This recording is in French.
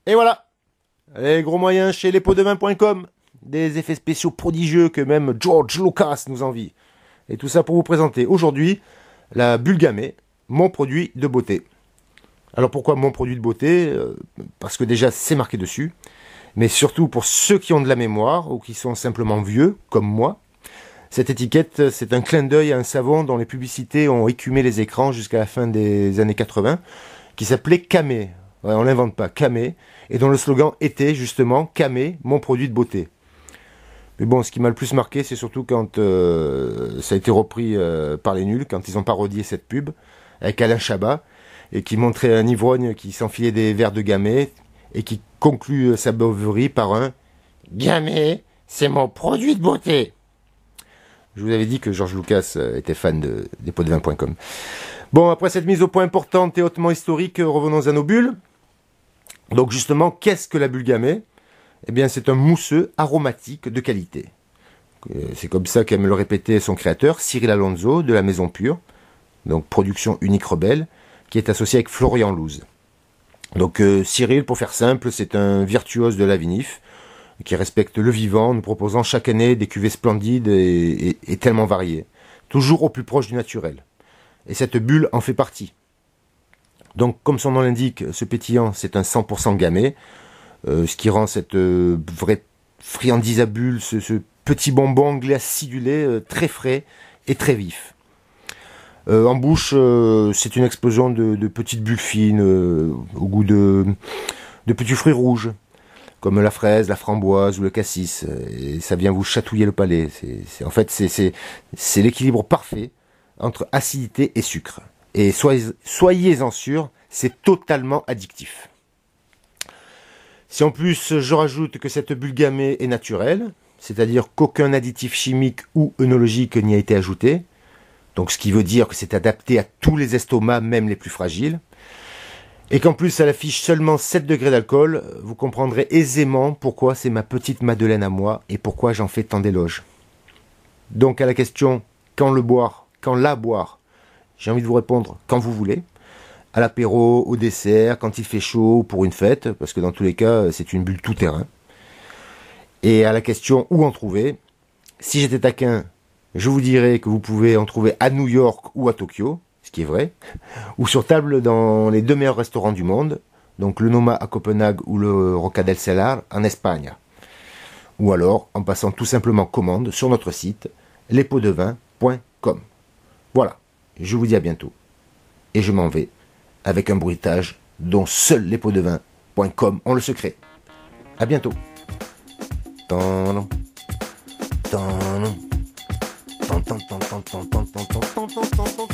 Et voilà, les gros moyens chez lespotsdevin.com, des effets spéciaux prodigieux que même George Lucas nous envie. Et tout ça pour vous présenter aujourd'hui la Bulgamé, mon produit de beauté. Alors pourquoi mon produit de beauté? Parce que déjà c'est marqué dessus, mais surtout pour ceux qui ont de la mémoire ou qui sont simplement vieux, comme moi. Cette étiquette, c'est un clin d'œil à un savon dont les publicités ont écumé les écrans jusqu'à la fin des années 80, qui s'appelait Camé. Ouais, on l'invente pas, Camé, et dont le slogan était justement Camé, mon produit de beauté. Mais bon, ce qui m'a le plus marqué, c'est surtout quand ça a été repris par les nuls, quand ils ont parodié cette pub, avec Alain Chabat, et qui montrait un ivrogne qui s'enfilait des verres de Gamay, et qui conclut sa beuverie par un « Gamay, c'est mon produit de beauté ». Je vous avais dit que George Lucas était fan de lespotsdevin.com. Bon, après cette mise au point importante et hautement historique, revenons à nos bulles. Donc justement, qu'est-ce que la Bulgamé? Eh bien, c'est un mousseux aromatique de qualité. C'est comme ça qu'aime le répéter son créateur, Cyril Alonso, de la Maison Pure, donc production unique rebelle, qui est associé avec Florian Louz. Donc Cyril, pour faire simple, c'est un virtuose de la vinif, qui respecte le vivant, nous proposant chaque année des cuvées splendides et tellement variées, toujours au plus proche du naturel. Et cette bulle en fait partie. Donc, comme son nom l'indique, ce pétillant, c'est un 100% Gamay, ce qui rend cette vraie friandise à bulles, ce petit bonbon anglais acidulé, très frais et très vif. En bouche, c'est une explosion de petites bulles fines, au goût de petits fruits rouges, comme la fraise, la framboise ou le cassis, et ça vient vous chatouiller le palais. En fait, c'est l'équilibre parfait entre acidité et sucre. Et soyez-en sûrs, c'est totalement addictif. Si en plus je rajoute que cette Bulgamé est naturelle, c'est-à-dire qu'aucun additif chimique ou œnologique n'y a été ajouté, donc ce qui veut dire que c'est adapté à tous les estomacs, même les plus fragiles, et qu'en plus elle affiche seulement 7 degrés d'alcool, vous comprendrez aisément pourquoi c'est ma petite Madeleine à moi et pourquoi j'en fais tant d'éloges. Donc à la question quand le boire, quand la boire, j'ai envie de vous répondre quand vous voulez, à l'apéro, au dessert, quand il fait chaud, pour une fête, parce que dans tous les cas c'est une bulle tout terrain. Et à la question où en trouver, si j'étais taquin, je vous dirais que vous pouvez en trouver à New York ou à Tokyo, ce qui est vrai, ou sur table dans les 2 meilleurs restaurants du monde, donc le Noma à Copenhague ou le Roca del Cellar en Espagne. Ou alors en passant tout simplement commande sur notre site lespotsdevin.com. Voilà, je vous dis à bientôt. Et je m'en vais avec un bruitage dont seul lespotsdevin.com ont le secret. À bientôt. Tant, tant, tant, tant, tant, tant, tant, tant, tant, tant, tant, tant, tant.